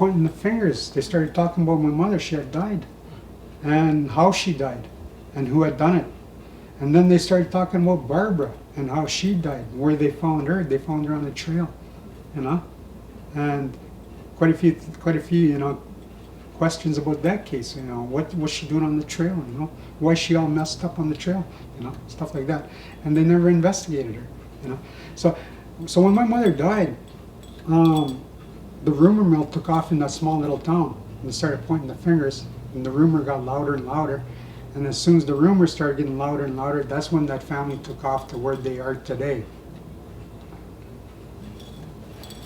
pointing the fingers. They started talking about my mother. She had died, and how she died, and who had done it. And then they started talking about Barbara and how she died, where they found her. They found her on the trail, you know, and quite a few, you know, questions about that case. You know, what was she doing on the trail? You know, why is she all messed up on the trail? You know, stuff like that. And they never investigated her. You know, so when my mother died, the rumor mill took off in that small little town, and they started pointing the fingers, and the rumor got louder and louder. And as soon as the rumors started getting louder and louder, that's when that family took off to where they are today.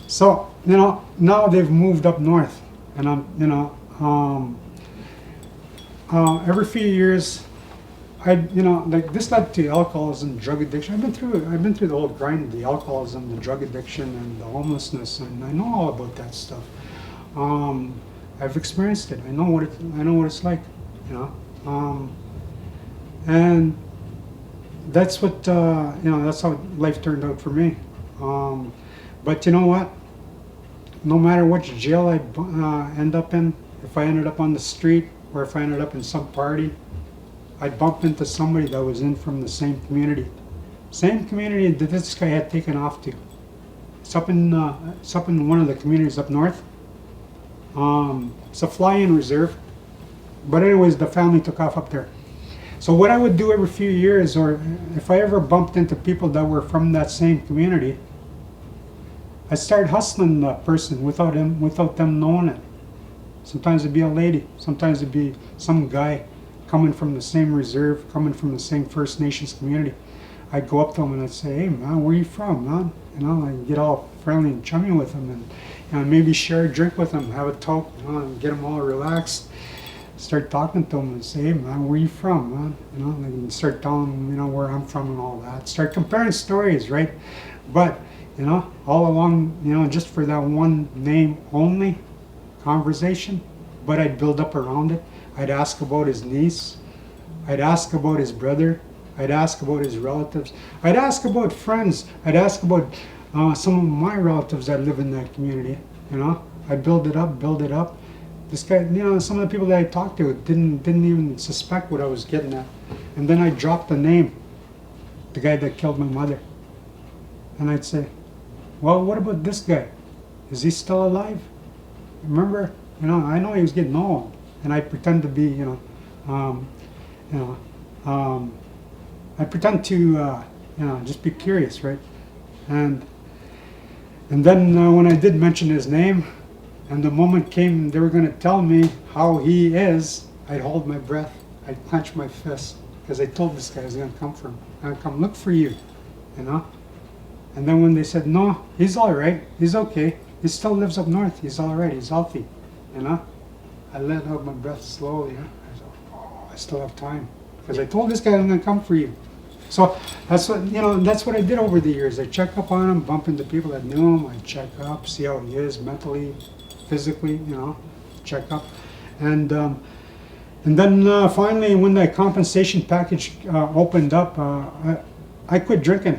So, you know, now they've moved up north, and I'm, you know, every few years, you know, like this led to alcoholism, drug addiction. I've been through the whole grind, the alcoholism, the drug addiction, and the homelessness, and I know all about that stuff. I've experienced it. I know what it's like, you know. And that's what, you know, that's how life turned out for me. But you know what? No matter which jail I end up in, if I ended up on the street or if I ended up in some party, I'd bump into somebody that was in from the same community. Same community that this guy had taken off to. It's up in one of the communities up north. It's a fly-in reserve. But anyways, the family took off up there. So what I would do every few years, or if I ever bumped into people that were from that same community, I'd start hustling that person without them knowing it. Sometimes it'd be a lady, sometimes it'd be some guy coming from the same reserve, coming from the same First Nations community. I'd go up to him and I'd say, "Hey man, where you from, man?" You know, I'd get all friendly and chummy with him, and you know, maybe share a drink with him, have a talk, you know, and get him all relaxed. Start talking to him and say, "Hey man, where you from, man?" You know, and start telling him, you know, where I'm from and all that. Start comparing stories, right? But you know, all along, you know, just for that one name only conversation. But I'd build up around it. I'd ask about his niece. I'd ask about his brother. I'd ask about his relatives. I'd ask about friends. I'd ask about some of my relatives that live in that community. You know, I'd build it up, build it up. This guy, you know, some of the people that I talked to didn't even suspect what I was getting at. And then I dropped the name, the guy that killed my mother. And I'd say, "Well, what about this guy? Is he still alive?" Remember, you know, I know he was getting old, and I pretend to be, I pretend to, you know, just be curious, right? And then when I did mention his name, and the moment came they were going to tell me how he is, I'd hold my breath, I'd clench my fist, because I told this guy I was going to come for him. I'm going to come look for you, you know? And then when they said, "No, he's all right, he's okay, he still lives up north, he's all right, he's healthy," you know? I let out my breath slowly. Huh? I said, "Oh, I still have time," because I told this guy I'm going to come for you. So that's what, you know, that's what I did over the years. I check up on him, bump into people that knew him. I check up, see how he is mentally, physically, you know, check up. And then finally, when that compensation package opened up, I quit drinking.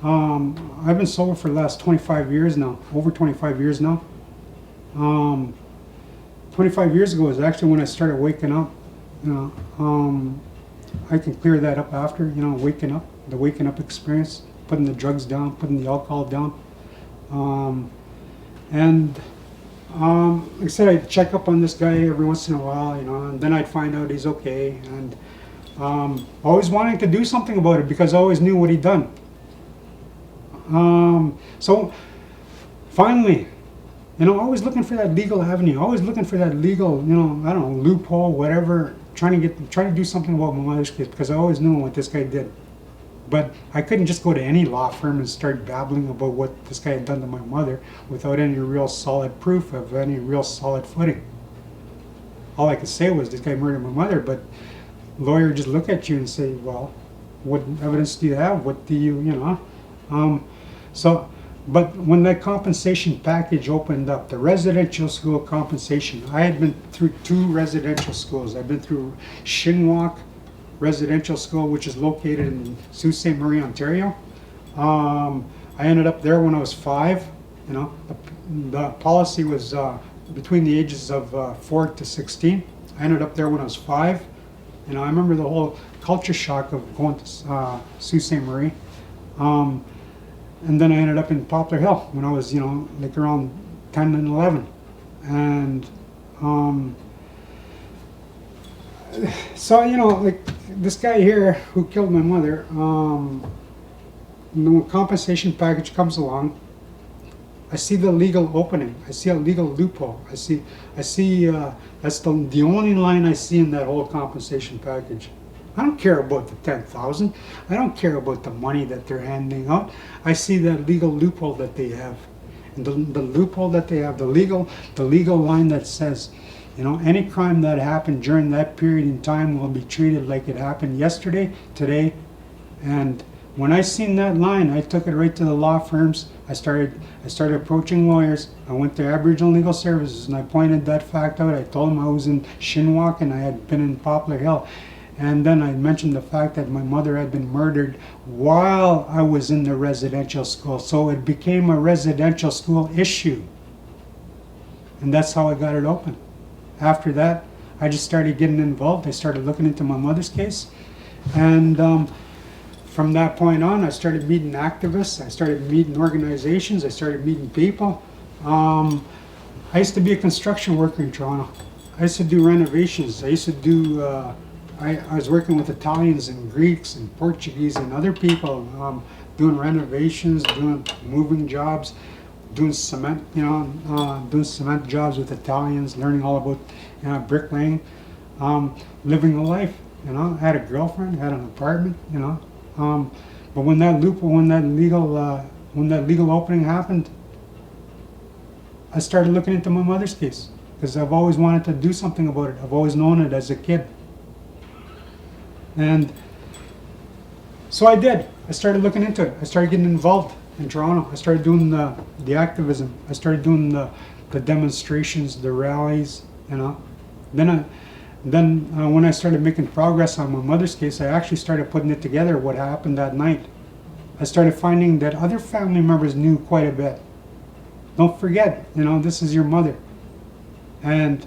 I've been sober for the last 25 years now, over 25 years now. 25 years ago is actually when I started waking up. You know, I can clear that up after, you know, waking up, the waking up experience, putting the drugs down, putting the alcohol down. Like I said, I'd check up on this guy every once in a while, you know, and then I'd find out he's okay. And always wanting to do something about it because I always knew what he'd done. So finally, you know, always looking for that legal avenue, always looking for that legal, you know, I don't know, loophole, whatever, trying to do something about my mother's case because I always knew what this guy did. But I couldn't just go to any law firm and start babbling about what this guy had done to my mother without any real solid proof of any real solid footing. All I could say was this guy murdered my mother, but lawyer just look at you and say, "Well, what evidence do you have? What do you, you know?" But when that compensation package opened up, the residential school compensation, I had been through 2 residential schools. I've been through Shinwalk Residential School, which is located in Sault Ste. Marie, Ontario. I ended up there when I was 5. You know, the policy was between the ages of 4 to 16. I ended up there when I was 5. You know, I remember the whole culture shock of going to Sault Ste. Marie. And then I ended up in Poplar Hill when I was, you know, like around 10 and 11. And so, you know, like this guy here who killed my mother, when compensation package comes along, I see the legal opening. I see a legal loophole. I see that's the only line I see in that whole compensation package. I don't care about the 10,000. I don't care about the money that they're handing out. I see that legal loophole that they have, and the loophole that they have, the legal line that says, you know, any crime that happened during that period in time will be treated like it happened yesterday, today, and when I seen that line, I took it right to the law firms. I started approaching lawyers. I went to Aboriginal Legal Services and I pointed that fact out. I told them I was in Shinwalk and I had been in Poplar Hill. And then I mentioned the fact that my mother had been murdered while I was in the residential school. So it became a residential school issue. And that's how I got it open. After that, I just started getting involved. I started looking into my mother's case. And from that point on, I started meeting activists. I started meeting organizations. I started meeting people. I used to be a construction worker in Toronto. I used to do renovations. I used to do, I was working with Italians and Greeks and Portuguese and other people, doing renovations, doing moving jobs, doing cement, you know, doing cement jobs with Italians, learning all about, you know, bricklaying, living a life, you know. I had a girlfriend, had an apartment, you know. But when that legal opening happened, I started looking into my mother's case because I've always wanted to do something about it. I've always known it as a kid. And so I did. I started looking into it. I started getting involved in Toronto. I started doing the activism. I started doing the demonstrations, the rallies, you know. Then when I started making progress on my mother's case, I actually started putting it together, what happened that night. I started finding that other family members knew quite a bit. Don't forget, you know, this is your mother. And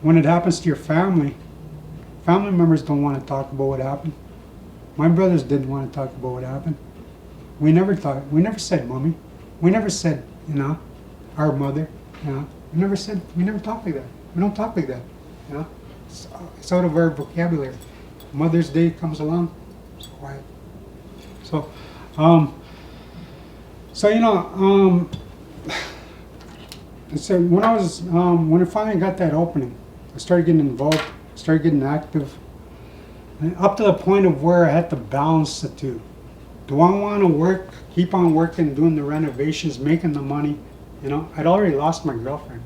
when it happens to your family members don't want to talk about what happened. My brothers didn't want to talk about what happened. We never said mommy. We never said, you know, our mother, you know. We never talked like that. We don't talk like that. You know, it's out of our vocabulary. Mother's Day comes along, it's quiet. So, you know, so when I finally got that opening, I started getting involved, started getting active, and up to the point of where I had to balance the two. Do I want to work, keep on working, doing the renovations, making the money? You know, I'd already lost my girlfriend.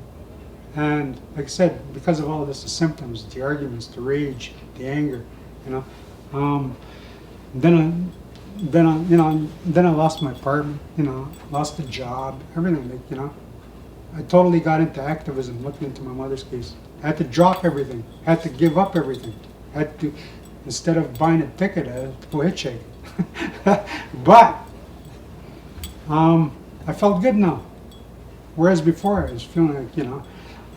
And like I said, because of all this, the symptoms, the arguments, the rage, the anger, you know, then I lost my apartment, you know, lost the job, everything, like, you know. I totally got into activism, looking into my mother's case. I had to drop everything. I had to give up everything. I had to, instead of buying a ticket, I had to go hitchhike. But I felt good now. Whereas before, I was feeling like, you know,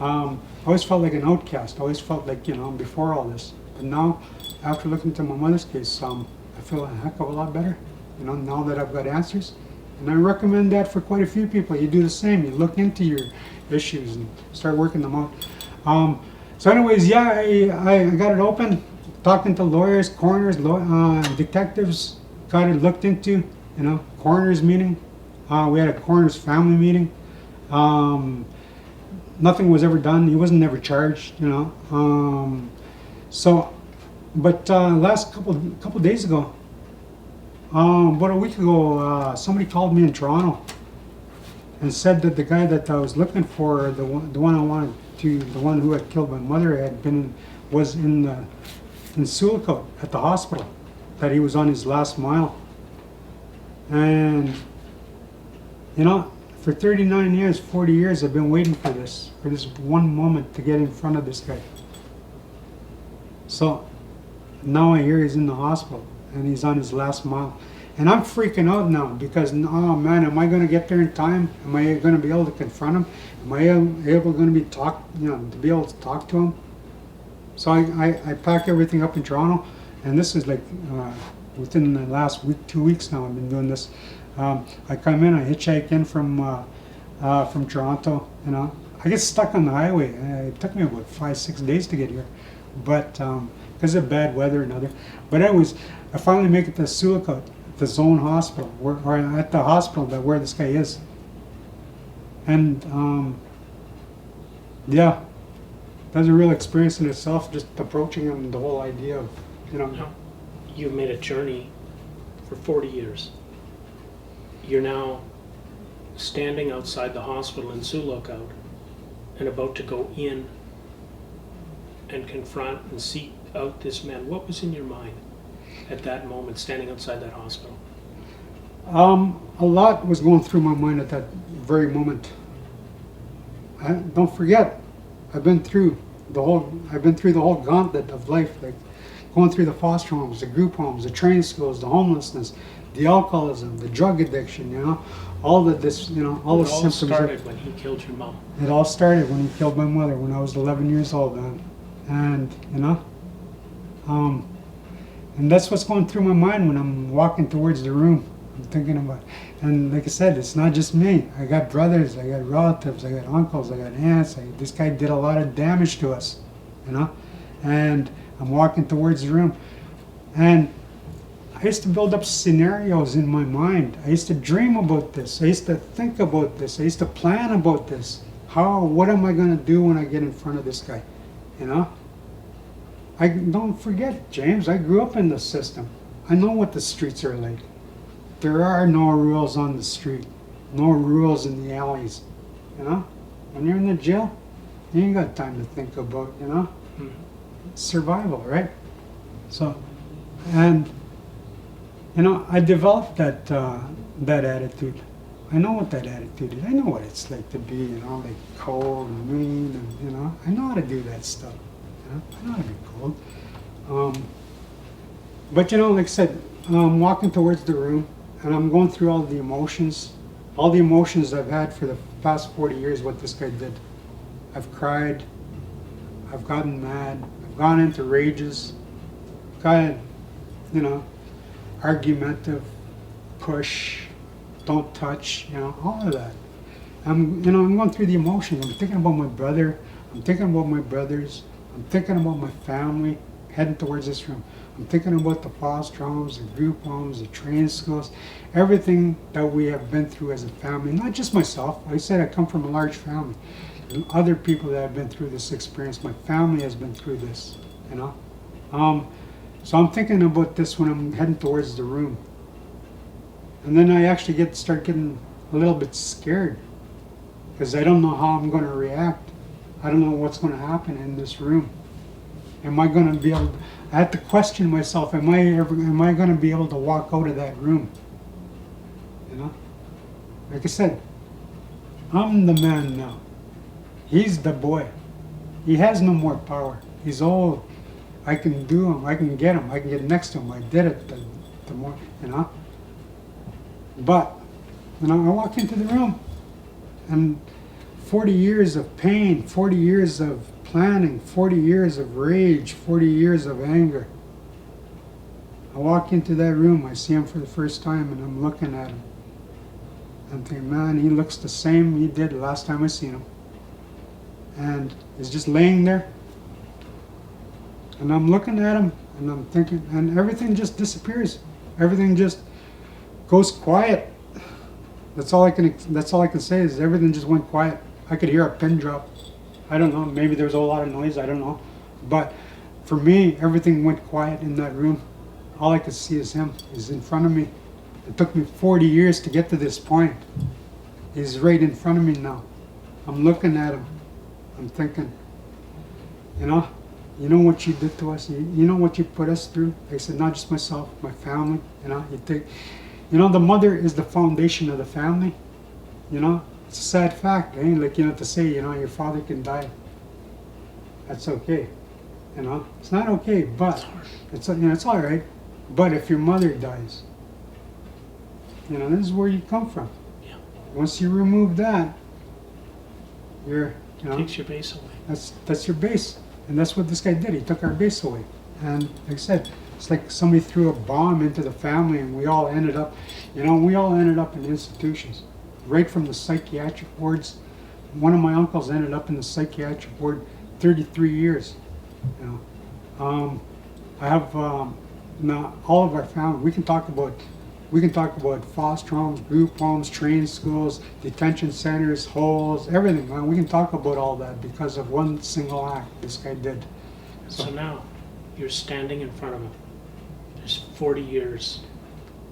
I always felt like an outcast. I always felt like, you know, before all this. But now, after looking into my mother's case, I feel a heck of a lot better, you know, now that I've got answers. And I recommend that for quite a few people. You do the same. You look into your issues and start working them out. So anyways, yeah, I got it open, talking to lawyers, coroners, detectives, got it looked into, you know, coroner's meeting. We had a coroner's family meeting. Nothing was ever done. He wasn't ever charged, you know. But last couple days ago, about a week ago, somebody called me in Toronto and said that the guy that I was looking for, the one who had killed my mother, was in Sioux Lookout at the hospital. That he was on his last mile, and you know. For 39 years, 40 years, I've been waiting for this one moment to get in front of this guy. So now I hear he's in the hospital and he's on his last mile. And I'm freaking out now because, oh man, am I going to get there in time? Am I going to be able to confront him? Am I able going to be to be able to talk to him? So I pack everything up in Toronto, and this is like within the last week, 2 weeks now. I've been doing this. I come in, I hitchhike in from Toronto. I get stuck on the highway. It took me about 5-6 days to get here, but because of bad weather and other. But anyways, I finally make it to Sioux Lookout, the zone hospital, or at the hospital where this guy is. And yeah, that's a real experience in itself, just approaching him, the whole idea of, Now, you've made a journey for 40 years. You're now standing outside the hospital in Sioux Lookout and about to go in and confront and seek out this man. What was in your mind at that moment, standing outside that hospital? A lot was going through my mind at that very moment. Don't forget, I've been through the whole gauntlet of life, like going through the foster homes, the group homes, the training schools, the homelessness, the alcoholism, the drug addiction, all the symptoms. It all started when he killed your mom. It all started when he killed my mother when I was 11 years old, man. And and that's what's going through my mind when I'm walking towards the room. I'm thinking about, and like I said, it's not just me. I got brothers, I got relatives, I got uncles, I got aunts. This guy did a lot of damage to us, and I'm walking towards the room, and I used to build up scenarios in my mind. I used to dream about this. I used to think about this. I used to plan about this. What am I going to do when I get in front of this guy? I don't forget, James, I grew up in the system. I know what the streets are like. There are no rules on the street, no rules in the alleys. When you're in the jail, you ain't got time to think about, survival, right? So, and I developed that attitude. I know what that attitude is. I know what it's like to be, like cold and mean, and I know how to do that stuff. I know how to be cold. But like I said, I'm walking towards the room, and I'm going through all the emotions I've had for the past 40 years. What this guy did. I've cried. I've gotten mad. I've gone into rages. Gotten, argumentative, push, don't touch, all of that. I'm going through the emotions. I'm thinking about my brother. I'm thinking about my brothers. I'm thinking about my family heading towards this room. I'm thinking about the foster homes, the group homes, the training schools, everything that we have been through as a family. Not just myself. Like I said, I come from a large family. And other people that have been through this experience. My family has been through this, So I'm thinking about this when I'm heading towards the room. And then I actually start getting a little bit scared because I don't know how I'm going to react. I don't know what's going to happen in this room. Am I going to be able to, I have to question myself, am I going to be able to walk out of that room? Like I said, I'm the man now. He's the boy. He has no more power. He's old. I can do him. I can get him. I can get next to him. I did it. The more, But, I walk into the room, and 40 years of pain, 40 years of planning, 40 years of rage, 40 years of anger. I walk into that room. I see him for the first time, and I'm looking at him. I'm thinking, man, he looks the same he did last time I seen him. And he's just laying there. And I'm looking at him, and I'm thinking, and everything just disappears. Everything just goes quiet. That's all I can say is everything just went quiet. I could hear a pin drop. I don't know, maybe there was a lot of noise, I don't know. But for me, everything went quiet in that room. All I could see is him. He's in front of me. It took me 40 years to get to this point. He's right in front of me now. I'm looking at him. I'm thinking, you know what you did to us? You know what you put us through? I said, not just myself, my family. The mother is the foundation of the family. It's a sad fact, to say, your father can die. That's okay. It's not okay, but it's all right. But if your mother dies, You know, this is where you come from. Yeah. Once you remove that, you're, you know, Takes your base away. that's your base. And that's what this guy did. He took our base away. And like I said, it's like somebody threw a bomb into the family and we all ended up, you know, we all ended up in institutions. Right from the psychiatric wards. One of my uncles ended up in the psychiatric ward 33 years. You know, I have now all of our family. We can talk about foster homes, group homes, training schools, detention centers, holes, everything. Man, we can talk about all that because of one single act this guy did. So now you're standing in front of him. There's 40 years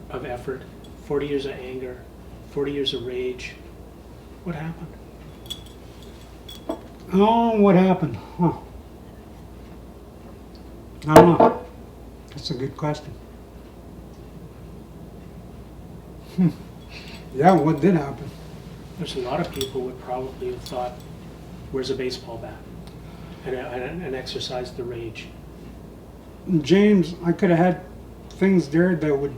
of effort, 40 years of anger, 40 years of rage. What happened? Oh, what happened? Huh. I don't know. That's a good question. Yeah, what did happen? There's a lot of people would probably have thought, where's a baseball bat? And exercised the rage. James, I could have had things there that would,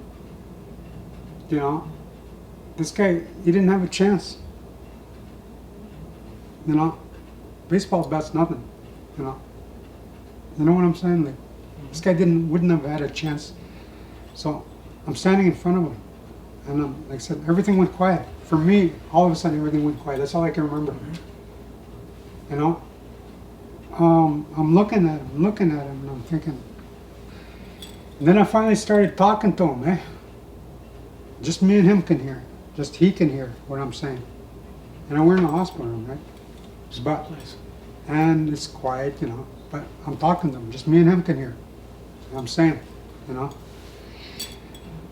you know, this guy, he didn't have a chance. You know, baseball bat's nothing, you know. You know what I'm saying? Like, this guy wouldn't have had a chance. So I'm standing in front of him, and like I said, everything went quiet. For me, all of a sudden, everything went quiet. That's all I can remember. You know, I'm looking at him, and I'm thinking. And then I finally started talking to him. Just me and him can hear. Just he can hear what I'm saying. And we're in a hospital room, right? It's a bad place. And it's quiet, you know. But I'm talking to him. Just me and him can hear. I'm saying, you know.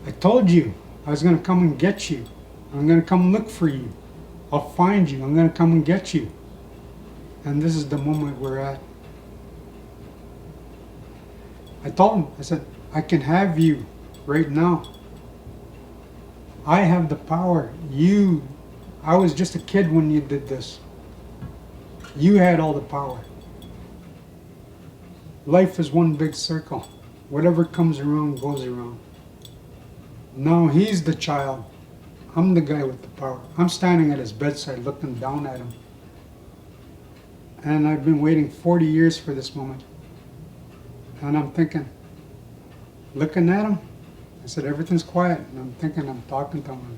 I told you I was going to come and get you. I'm going to come look for you. I'll find you. I'm going to come and get you. And this is the moment we're at. I told him, I said, I can have you right now. I have the power. I was just a kid when you did this. You had all the power. Life is one big circle. Whatever comes around goes around. Now he's the child. I'm the guy with the power. I'm standing at his bedside looking down at him. And I've been waiting 40 years for this moment. And I'm thinking, looking at him, I said, everything's quiet. And I'm thinking, I'm talking to him.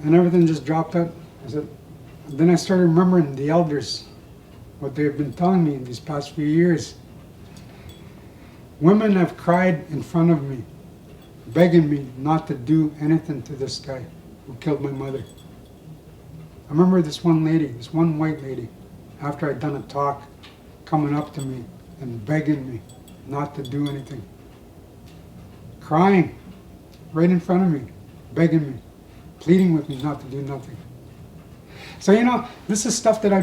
And everything just dropped out. I said, then I started remembering the elders, what they've been telling me in these past few years. Women have cried in front of me, begging me not to do anything to this guy who killed my mother. I remember this one lady, this one white lady, after I'd done a talk, coming up to me and begging me not to do anything. Crying right in front of me, begging me, pleading with me not to do nothing. So, you know, this is stuff that I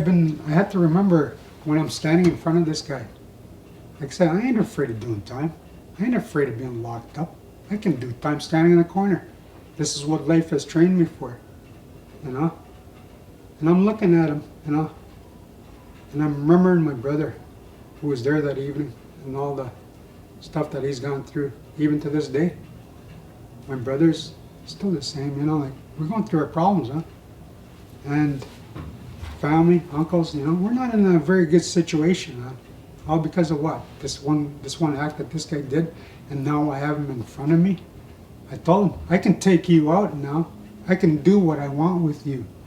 had to remember when I'm standing in front of this guy. Like I said, I ain't afraid of doing time. I ain't afraid of being locked up. I can do time standing in the corner. This is what life has trained me for, you know? And I'm looking at him, you know, and I'm remembering my brother who was there that evening and all the stuff that he's gone through, even to this day. My brother's still the same, you know, like, we're going through our problems, huh? And family, uncles, you know, we're not in a very good situation, huh? All because of what? This one act that this guy did, and now I have him in front of me. I told him, I can take you out now. I can do what I want with you.